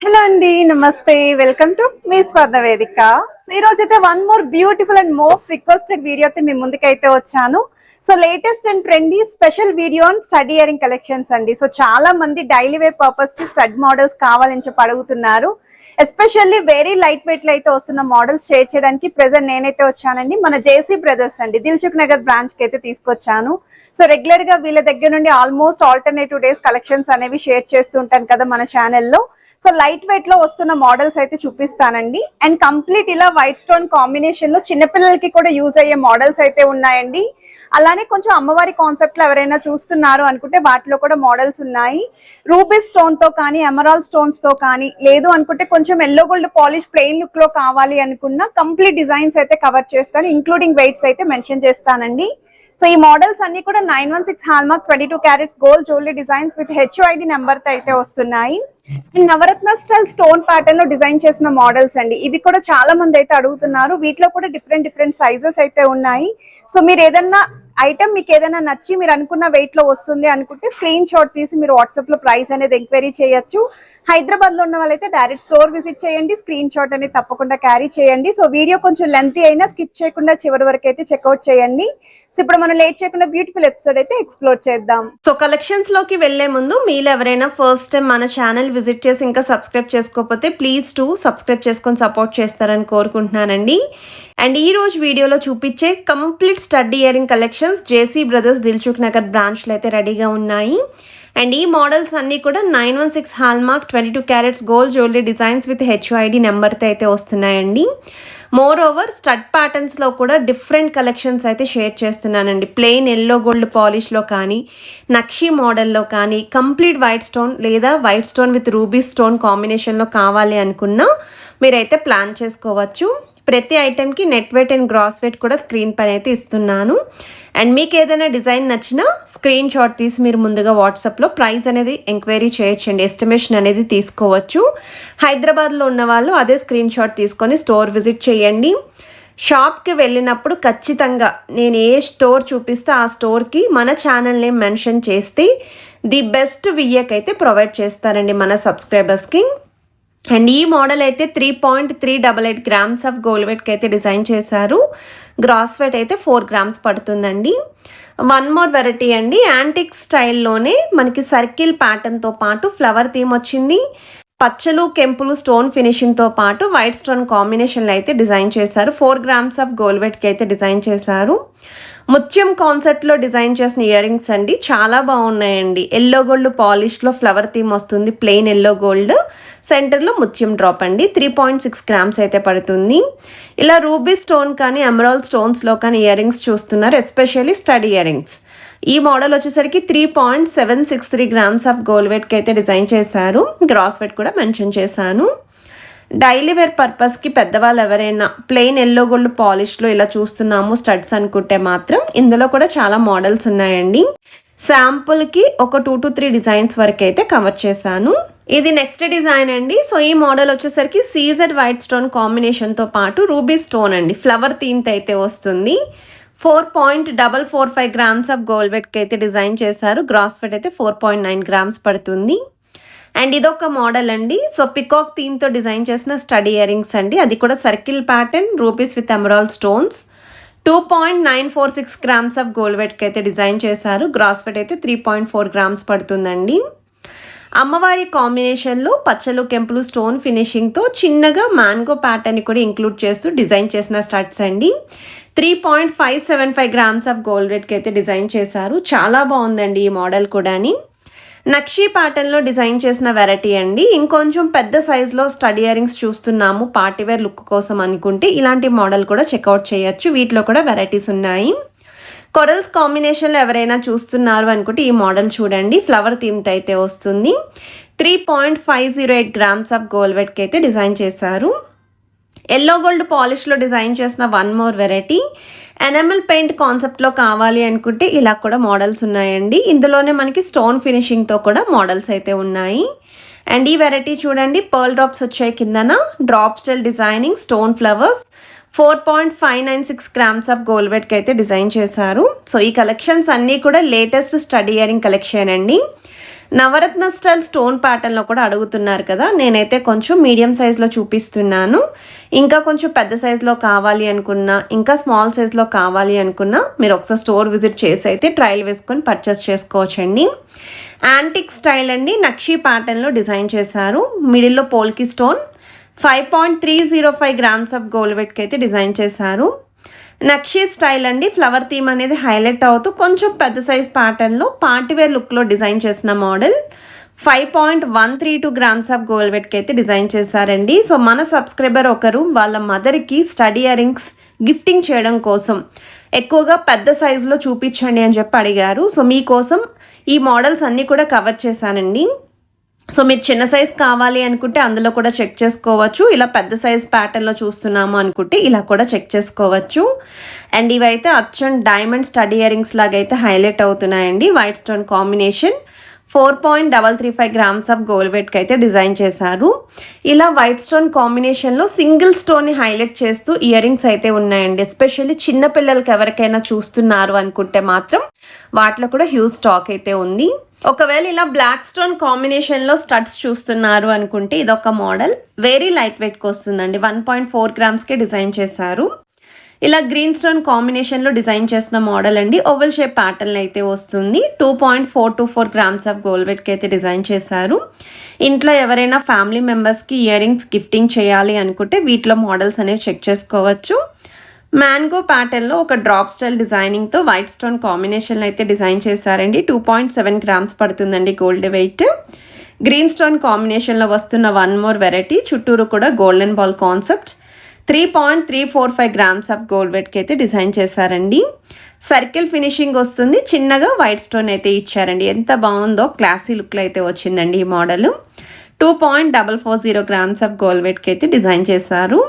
Hello అండి, నమస్తే. Welcome to me స్వర్ణ వేదిక. ఈ రోజు అయితే one more beautiful and most requested video అయితే మీ ముందుకైతే వచ్చాను. So latest and trendy special video on study earring collections అండి. సో చాలా మంది డైలీ వేర్ పర్పస్ కి స్టడ్ మోడల్స్ కావాలని చెప్పి అడుగుతున్నారు. ఎస్పెషల్లీ వెరీ లైట్ వెయిట్ లో అయితే వస్తున్న మోడల్స్ షేర్ చేయడానికి ప్రెసెంట్ నేనైతే వచ్చానండి. మన జేసీ బ్రదర్స్ అండి, దిల్సుఖ్ నగర్ బ్రాంచ్ కి అయితే తీసుకొచ్చాను. సో రెగ్యులర్ గా వీళ్ళ దగ్గర నుండి ఆల్మోస్ట్ ఆల్టర్నేటివ్ డేస్ కలెక్షన్స్ అనేవి షేర్ చేస్తుంటాను కదా మన ఛానల్లో. సో లైట్ వెయిట్ లో వస్తున్న మోడల్స్ అయితే చూపిస్తానండి. అండ్ కంప్లీట్ ఇలా వైట్ స్టోన్ కాంబినేషన్ లో చిన్నపిల్లలకి కూడా యూజ్ అయ్యే మోడల్స్ అయితే ఉన్నాయండి. అలానే కొంచెం అమ్మవారి కాన్సెప్ట్ లో ఎవరైనా చూస్తున్నారు అనుకుంటే వాటిలో కూడా మోడల్స్ ఉన్నాయి. రూబీ స్టోన్ తో కానీ, ఎమరాల్డ్ స్టోన్స్ తో కానీ, లేదు అనుకుంటే కొంచెం yellow gold polish plain look లో కావాలి అనుకున్న కంప్లీట్ డిజైన్స్ అయితే కవర్ చేస్తాను. ఇంక్లూడింగ్ వెయిట్స్ అయితే మెన్షన్ చేస్తానండి. సో ఈ మోడల్స్ అన్ని కూడా 916 hallmark 22 carats gold jewellery designs with HID number తో అయితే వస్తున్నాయి. And Navaratna style stone pattern లో డిజైన్ చేసిన మోడల్స్ అండి. ఇవి కూడా చాలా మంది అయితే అడుగుతున్నారు. వీటిలో కూడా డిఫరెంట్ సైజెస్ అయితే ఉన్నాయి. సో మీరు ఏదన్నా ఐటమ్ మీకు ఏదైనా నచ్చి మీరు అనుకున్న వెయిట్ లో వస్తుంది అనుకుంటే స్క్రీన్ షాట్ తీసి మీరు వాట్సాప్ లో ప్రైస్ అనేది ఎంక్వైరీ చేయొచ్చు. హైదరాబాద్ లో ఉన్న వాళ్ళైతే డైరెక్ట్ స్టోర్ విజిట్ చేయండి. స్క్రీన్ షాట్ అనేది తప్పకుండా క్యారీ చేయండి. సో వీడియో కొంచెం లెంతీ అయినా స్కిప్ చేయకుండా చివరి వరకు అయితే చెక్అవుట్ చేయండి. సో ఇప్పుడు మనం లేట్ చేయకుండా బ్యూటిఫుల్ ఎపిసోడ్ అయితే ఎక్స్ప్లోర్ చేద్దాం. సో కలెక్షన్స్ లోకి వెళ్లే ముందు మీరు ఎవరైనా ఫస్ట్ టైం మన ఛానల్ విజిట్ చేసి ఇంకా సబ్స్క్రైబ్ చేసుకోకపోతే ప్లీజ్ సబ్స్క్రైబ్ చేసుకొని సపోర్ట్ చేస్తారని కోరుకుంటున్నానండి. అండ్ ఈ రోజు వీడియోలో చూపించే complete stud earring collections JC brothers Dilsukh Nagar బ్రాంచ్లో అయితే రెడీగా ఉన్నాయి. అండ్ ఈ మోడల్స్ అన్నీ కూడా 916 hallmark 22 carats gold jewellery designs with HID నెంబర్తో అయితే వస్తున్నాయండి. మోర్ ఓవర్ స్టడ్ ప్యాటర్న్స్లో కూడా డిఫరెంట్ కలెక్షన్స్ అయితే షేర్ చేస్తున్నానండి. ప్లెయిన్ ఎల్లో గోల్డ్ పాలిష్లో కానీ, నక్షి మోడల్లో కానీ, కంప్లీట్ వైట్ స్టోన్ లేదా white stone with ruby stone కాంబినేషన్లో కావాలి అనుకున్నా మీరైతే ప్లాన్ చేసుకోవచ్చు. ప్రతి ఐటెంకి net weight and gross weight కూడా స్క్రీన్ పైన అయితే ఇస్తున్నాను. అండ్ మీకు ఏదైనా డిజైన్ నచ్చినా స్క్రీన్ షాట్ తీసి మీరు ముందుగా వాట్సాప్లో ప్రైస్ అనేది ఎంక్వైరీ చేయొచ్చండి. ఎస్టిమేషన్ అనేది తీసుకోవచ్చు. హైదరాబాద్లో ఉన్న వాళ్ళు అదే స్క్రీన్ షాట్ తీసుకొని స్టోర్ విజిట్ చేయండి. షాప్కి వెళ్ళినప్పుడు ఖచ్చితంగా నేను ఏ స్టోర్ చూపిస్తే ఆ స్టోర్కి మన ఛానల్ నేమ్ మెన్షన్ చేస్తే ది బెస్ట్ వియ్యక్ అయితే ప్రొవైడ్ చేస్తారండి మన సబ్స్క్రైబర్స్కి. అండ్ ఈ మోడల్ అయితే 3.388 గ్రామ్స్ ఆఫ్ గోల్డ్ వెయిట్కి అయితే డిజైన్ చేశారు. గ్రాస్ వెయిట్ అయితే 4 గ్రామ్స్ పడుతుందండి. వన్ మోర్ వెరైటీ అండి, యాంటిక్ స్టైల్లోనే మనకి సర్కిల్ ప్యాటర్న్తో పాటు ఫ్లవర్ థీమ్ వచ్చింది. పచ్చలు కెంపులు స్టోన్ ఫినిషింగ్తో పాటు వైట్ స్టోన్ కాంబినేషన్లో అయితే డిజైన్ చేశారు. 4 గ్రామ్స్ ఆఫ్ గోల్డ్ వెయిట్కి అయితే డిజైన్ చేశారు. ముత్యం కాన్సెప్ట్లో డిజైన్ చేసిన ఇయర్ రింగ్స్ అండి, చాలా బాగున్నాయండి. ఎల్లో గోల్డ్ పాలిష్లో ఫ్లవర్ థీమ్ వస్తుంది. ప్లెయిన్ ఎల్లో గోల్డ్, సెంటర్లో ముత్యం డ్రాప్ అండి. 3.6 గ్రామ్స్ అయితే పడుతుంది. ఇలా రూబీ స్టోన్ కానీ, ఎమరాల్డ్ స్టోన్స్లో కానీ ఇయర్ రింగ్స్ చూస్తున్నారు, ఎస్పెషల్లీ స్టడ్ ఇయర్ రింగ్స్. ఈ మోడల్ వచ్చేసరికి 3.763 గ్రామ్స్ ఆఫ్ గోల్డ్ వెయిట్కి అయితే డిజైన్ చేశారు. గ్రాస్ వెయిట్ కూడా మెన్షన్ చేశాను. డైలీ వేర్ పర్పస్కి పెద్దవాళ్ళు ఎవరైనా ప్లెయిన్ ఎల్లో గోల్డ్ పాలిష్లో ఇలా చూస్తున్నాము స్టడ్స్ అనుకుంటే మాత్రం ఇందులో కూడా చాలా మోడల్స్ ఉన్నాయండి. శాంపుల్కి ఒక 2 to 3 డిజైన్స్ వరకు అయితే కవర్ చేశాను. ఇది నెక్స్ట్ డిజైన్ అండి. సో ఈ మోడల్ వచ్చేసరికి సీజెడ్ వైట్ స్టోన్ కాంబినేషన్తో పాటు రూబీ స్టోన్ అండి, ఫ్లవర్ థీమ్తో అయితే వస్తుంది. 4.445 గ్రామ్స్ ఆఫ్ గోల్డ్ వెయిట్కి అయితే డిజైన్ చేశారు. గ్రాస్ వెయిట్ అయితే 4.9 గ్రామ్స్ పడుతుంది. అండ్ ఇదొక మోడల్ అండి. సో పికాక్ థీమ్తో డిజైన్ చేసిన స్టడ్ ఇయర్ రింగ్స్ అండి, అది కూడా circle pattern, rubies with emerald stones. 2.946 grams of gold వెయిట్కి అయితే డిజైన్ చేశారు. గ్రాస్ వెయిట్ అయితే 3.4 గ్రామ్స్ పడుతుందండి. అమ్మవారి కాంబినేషన్లో పచ్చలు కెంపులు స్టోన్ ఫినిషింగ్తో చిన్నగా మ్యాంగో ప్యాటర్న్ కూడా ఇంక్లూడ్ చేస్తూ డిజైన్ చేసిన స్టడ్స్ అండి. 3.575 గ్రామ్స్ ఆఫ్ గోల్డ్ వెయిట్కి అయితే డిజైన్ చేశారు. చాలా బాగుందండి ఈ మోడల్ కూడాని. నక్షి ప్యాటర్న్లో డిజైన్ చేసిన వెరైటీ అండి. ఇంకొంచెం పెద్ద సైజులో స్టడ్ ఇయర్ రింగ్స్ చూస్తున్నాము పార్టీవేర్ లుక్ కోసం అనుకుంటే ఇలాంటి మోడల్ కూడా చెక్అవుట్ చేయొచ్చు. వీటిలో కూడా వెరైటీస్ ఉన్నాయి. కొరల్స్ కాంబినేషన్లో ఎవరైనా చూస్తున్నారు అనుకుంటే ఈ మోడల్ చూడండి, ఫ్లవర్ థీమ్తో అయితే వస్తుంది. 3.508 గ్రామ్స్ ఆఫ్ గోల్డ్ వెయిట్కి అయితే డిజైన్ చేశారు. ఎల్లో గోల్డ్ పాలిష్లో డిజైన్ చేసిన one more variety, enamel paint కాన్సెప్ట్లో కావాలి అనుకుంటే ఇలా కూడా మోడల్స్ ఉన్నాయండి. ఇందులోనే మనకి స్టోన్ ఫినిషింగ్తో కూడా మోడల్స్ అయితే ఉన్నాయి. అండ్ ఈ వెరైటీ చూడండి, పర్ల్ డ్రాప్స్ వచ్చాయి కిందన, drop style designing, stone flowers. 4.596 grams of gold వెయిట్కి అయితే డిజైన్ చేశారు. సో ఈ కలెక్షన్స్ అన్నీ కూడా లేటెస్ట్ స్టడీ ఇయరింగ్ కలెక్షన్ అండి. నవరత్న స్టైల్ స్టోన్ ప్యాటర్న్లో కూడా అడుగుతున్నారు కదా, నేనైతే కొంచెం మీడియం సైజ్లో చూపిస్తున్నాను. ఇంకా కొంచెం పెద్ద సైజులో కావాలి అనుకున్నా, ఇంకా స్మాల్ సైజ్లో కావాలి అనుకున్నా మీరు ఒకసారి స్టోర్ విజిట్ చేసి అయితే ట్రయల్ వేసుకొని పర్చేస్ చేసుకోవచ్చండి. యాంటిక్ స్టైల్ అండి, నక్షీ ప్యాటర్న్లో డిజైన్ చేశారు. మిడిల్లో పోల్కి స్టోన్ 5.305 గ్రామ్స్ ఆఫ్ గోల్డ్ వెయిట్కి అయితే డిజైన్ చేశారు. నక్షీ స్టైల్ అండి, ఫ్లవర్ థీమ్ అనేది హైలైట్ అవుతూ కొంచెం పెద్ద సైజ్ ప్యాటర్న్లో పార్టీవేర్ లుక్లో డిజైన్ చేసిన మోడల్. 5.132 గ్రామ్స్ ఆఫ్ గోల్డ్ వెయిట్కి అయితే డిజైన్ చేశారండి. సో మన సబ్స్క్రైబర్ ఒకరు వాళ్ళ మదర్కి స్టడీ ఇయర్ రింగ్స్ గిఫ్టింగ్ చేయడం కోసం ఎక్కువగా పెద్ద సైజులో చూపించండి అని చెప్పి అడిగారు. సో మీకోసం ఈ మోడల్స్ అన్నీ కూడా కవర్ చేశానండి. సో మీరు చిన్న సైజ్ కావాలి అనుకుంటే అందులో కూడా చెక్ చేసుకోవచ్చు. ఇలా పెద్ద సైజ్ ప్యాటర్న్లో చూస్తున్నాము అనుకుంటే ఇలా కూడా చెక్ చేసుకోవచ్చు. అండ్ ఇవైతే అచ్చం డైమండ్ స్టడీ ఇయర్ రింగ్స్ లాగా అయితే హైలైట్ అవుతున్నాయండి. White stone combination 4.335 grams of gold వెయిట్కి అయితే డిజైన్ చేశారు. ఇలా వైట్ స్టోన్ కాంబినేషన్లో సింగిల్ స్టోన్ని హైలైట్ చేస్తూ ఇయర్ రింగ్స్ అయితే ఉన్నాయండి. ఎస్పెషల్లీ చిన్నపిల్లలకి ఎవరికైనా చూస్తున్నారు అనుకుంటే మాత్రం వాటిలో కూడా హ్యూజ్ స్టాక్ అయితే ఉంది. ఒకవేళ ఇలా బ్లాక్ స్టోన్ కాంబినేషన్లో స్టడ్స్ చూస్తున్నారు అనుకుంటే ఇదొక మోడల్ వెరీ లైట్ వెయిట్కి వస్తుందండి. 1.4 గ్రామ్స్కే డిజైన్ చేశారు. ఇలా గ్రీన్ స్టోన్ కాంబినేషన్లో డిజైన్ చేసిన మోడల్ అండి. ఓవెల్ షేప్ ప్యాటర్న్ అయితే వస్తుంది. 2.424 గ్రామ్స్ ఆఫ్ గోల్డ్ వెయిట్కి అయితే డిజైన్ చేశారు. ఇంట్లో ఎవరైనా ఫ్యామిలీ మెంబర్స్కి ఇయర్ రింగ్స్ గిఫ్టింగ్ చేయాలి అనుకుంటే వీటిలో మోడల్స్ అనేవి చెక్ చేసుకోవచ్చు. మ్యాంగో ప్యాటర్న్లో ఒక డ్రాప్ స్టైల్ డిజైనింగ్తో వైట్ స్టోన్ కాంబినేషన్ అయితే డిజైన్ చేశారండి. 2.7 గ్రామ్స్ పడుతుందండి గోల్డ్ వెయిట్. గ్రీన్ స్టోన్ కాంబినేషన్లో వస్తున్న వన్ మోర్ వెరైటీ, చుట్టూరు కూడా golden ball concept. 3.345 grams of gold వెయిట్కి అయితే డిజైన్ చేశారండి. సర్కిల్ ఫినిషింగ్ వస్తుంది, చిన్నగా వైట్ స్టోన్ అయితే ఇచ్చారండి. ఎంత బాగుందో, క్లాసీ లుక్లో అయితే వచ్చిందండి ఈ మోడల్. 2.440 గ్రామ్స్ ఆఫ్ గోల్డ్ వెయిట్కి అయితే డిజైన్ చేశారు.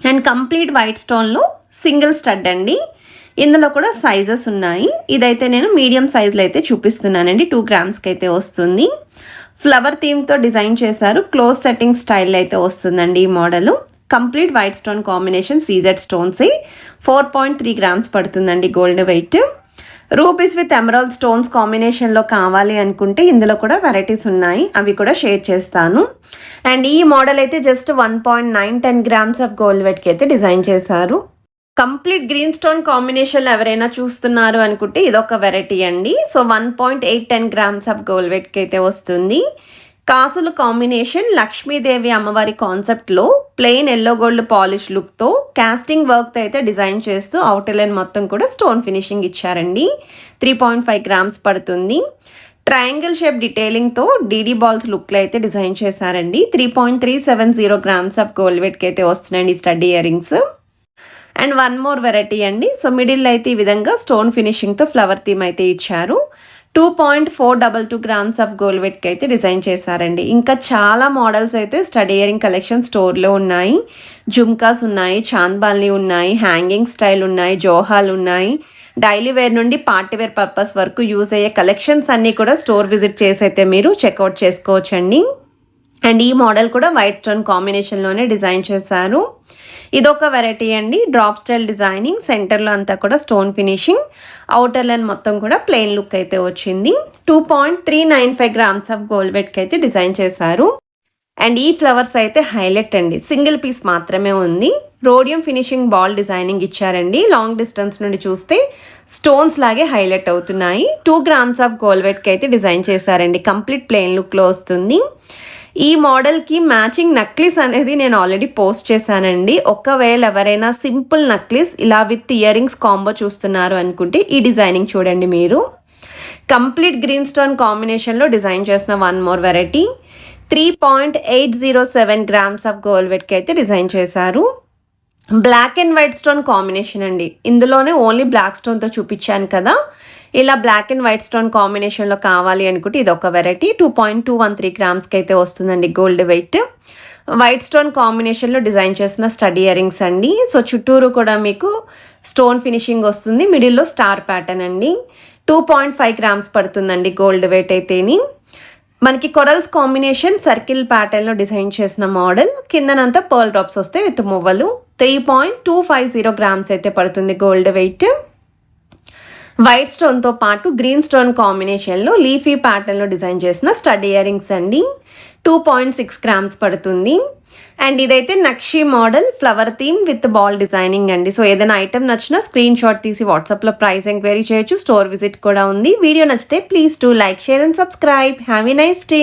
అండ్ కంప్లీట్ వైట్ స్టోన్లో సింగిల్ స్టడ్ అండి. ఇందులో కూడా సైజెస్ ఉన్నాయి. ఇదైతే నేను మీడియం సైజులో అయితే చూపిస్తున్నానండి. 2 గ్రామ్స్కి అయితే వస్తుంది. ఫ్లవర్ థీమ్తో డిజైన్ చేశారు. క్లోజ్ సెట్టింగ్ స్టైల్ అయితే వస్తుందండి ఈ model. Complete white stone combination CZ stones. 4.3 grams పడుతుందండి gold weight. Rupees with emerald stones కాంబినేషన్లో కావాలి అనుకుంటే ఇందులో కూడా వెరైటీస్ ఉన్నాయి, అవి కూడా షేర్ చేస్తాను. అండ్ ఈ మోడల్ అయితే జస్ట్ 1.910 గ్రామ్స్ ఆఫ్ గోల్డ్ వెయిట్కి అయితే డిజైన్ చేశారు. కంప్లీట్ గ్రీన్ స్టోన్ కాంబినేషన్లో ఎవరైనా చూస్తున్నారు అనుకుంటే ఇదొక వెరైటీ అండి. సో 1.810 గ్రామ్స్ ఆఫ్ గోల్డ్ వెయిట్కి అయితే వస్తుంది. కాసులు కాంబినేషన్ లక్ష్మీదేవి అమ్మవారి కాన్సెప్ట్లో ప్లెయిన్ ఎల్లో గోల్డ్ పాలిష్ లుక్తో కాస్టింగ్ వర్క్తో అయితే డిజైన్ చేస్తూ అవుటర్ లైన్ మొత్తం కూడా స్టోన్ ఫినిషింగ్ ఇచ్చారండి. 3.5 గ్రామ్స్ పడుతుంది. ట్రయాంగిల్ షేప్ డీటెయిలింగ్తో డీడీ బాల్స్ లుక్లో అయితే డిజైన్ చేశారండి. 3.370 గ్రామ్స్ ఆఫ్ గోల్డ్ వెయిట్కి అయితే వస్తున్నాయండి study ear rings. And one more variety అండి. సో మిడిల్ అయితే ఈ విధంగా స్టోన్ ఫినిషింగ్తో ఫ్లవర్ థీమ్ అయితే ఇచ్చారు. 2.422 గ్రామ్స్ ఆఫ్ గోల్డ్ వెయిట్కి అయితే డిజైన్ చేశారండి. ఇంకా చాలా మోడల్స్ అయితే స్టడీ ఇయరింగ్ కలెక్షన్ స్టోర్లో ఉన్నాయి. జుమ్కాస్ ఉన్నాయి, చాంద్బాల్ని ఉన్నాయి, హ్యాంగింగ్ స్టైల్ ఉన్నాయి, జోహాలు ఉన్నాయి. డైలీ వేర్ నుండి పార్టీ వేర్ పర్పస్ వరకు యూజ్ అయ్యే కలెక్షన్స్ అన్నీ కూడా స్టోర్ విజిట్ చేసి అయితే మీరు చెక్అవుట్ చేసుకోవచ్చండి. అండ్ ఈ మోడల్ కూడా వైట్ స్టోన్ కాంబినేషన్లోనే డిజైన్ చేశారు. ఇదొక వెరైటీ అండి. డ్రాప్ స్టైల్ డిజైనింగ్, సెంటర్లో అంతా కూడా స్టోన్ ఫినిషింగ్, అవుటర్ లైన్ మొత్తం కూడా ప్లెయిన్ లుక్ అయితే వచ్చింది. 2.395 గ్రామ్స్ ఆఫ్ గోల్డ్ వెయిట్కి అయితే డిజైన్ చేశారు. అండ్ ఈ ఫ్లవర్స్ అయితే హైలైట్ అండి, సింగిల్ పీస్ మాత్రమే ఉంది. రోడియం ఫినిషింగ్ బాల్ డిజైనింగ్ ఇచ్చారండి. లాంగ్ డిస్టెన్స్ నుండి చూస్తే స్టోన్స్ లాగే హైలైట్ అవుతున్నాయి. 2 గ్రామ్స్ ఆఫ్ గోల్డ్ వెయిట్కి అయితే డిజైన్ చేశారండి. కంప్లీట్ ప్లెయిన్ లుక్లో వస్తుంది. ఈ మోడల్కి మ్యాచింగ్ నక్లీస్ అనేది నేను ఆల్రెడీ పోస్ట్ చేశానండి. ఒకవేళ ఎవరైనా సింపుల్ నక్లీస్ ఇలా విత్ ఇయర్ రింగ్స్ కాంబో చూస్తున్నారు అనుకుంటే ఈ డిజైనింగ్ చూడండి మీరు. కంప్లీట్ గ్రీన్ స్టోన్ కాంబినేషన్లో డిజైన్ చేసిన one more variety. 3.807 grams of gold వెయిట్కి అయితే డిజైన్ చేశారు. Black and white stone combination అండి. ఇందులోనే ఓన్లీ బ్లాక్ స్టోన్తో చూపించాను కదా, ఇలా బ్లాక్ అండ్ వైట్ స్టోన్ కాంబినేషన్లో కావాలి అనుకుంటే ఇది ఒక వెరైటీ. 2.213 గ్రామ్స్కి అయితే వస్తుందండి గోల్డ్ వెయిట్. వైట్ స్టోన్ కాంబినేషన్లో డిజైన్ చేసిన స్టడీ ఇయర్ రింగ్స్ అండి. సో చుట్టూరు కూడా మీకు స్టోన్ ఫినిషింగ్ వస్తుంది. మిడిల్లో స్టార్ ప్యాటర్న్ అండి. 2.5 గ్రామ్స్ పడుతుందండి గోల్డ్ వెయిట్ అయితేని. మనకి కొరల్స్ కాంబినేషన్ సర్కిల్ ప్యాటర్న్లో డిజైన్ చేసిన మోడల్. కిందనంతా పర్ల్ డ్రాప్స్ వస్తే విత్ మువ్వలు. 3.250 గ్రామ్స్ అయితే పడుతుంది గోల్డ్ వెయిట్. వైట్ స్టోన్తో పాటు గ్రీన్ స్టోన్ కాంబినేషన్లో లీఫీ ప్యాటర్న్లో డిజైన్ చేసిన స్టడ్ ఇయర్ రింగ్స్ అండి. 2.6 grams పడుతుంది. అండ్ ఇదైతే నక్షి model flower theme with ball designing అండి. సో ఏదైనా ఐటమ్ నచ్చినా స్క్రీన్ షాట్ తీసి వాట్సాప్లో ప్రైస్ ఎంక్వైరీ చేయొచ్చు. స్టోర్ విజిట్ కూడా ఉంది. వీడియో నచ్చితే please to like, share and subscribe. Have a nice day.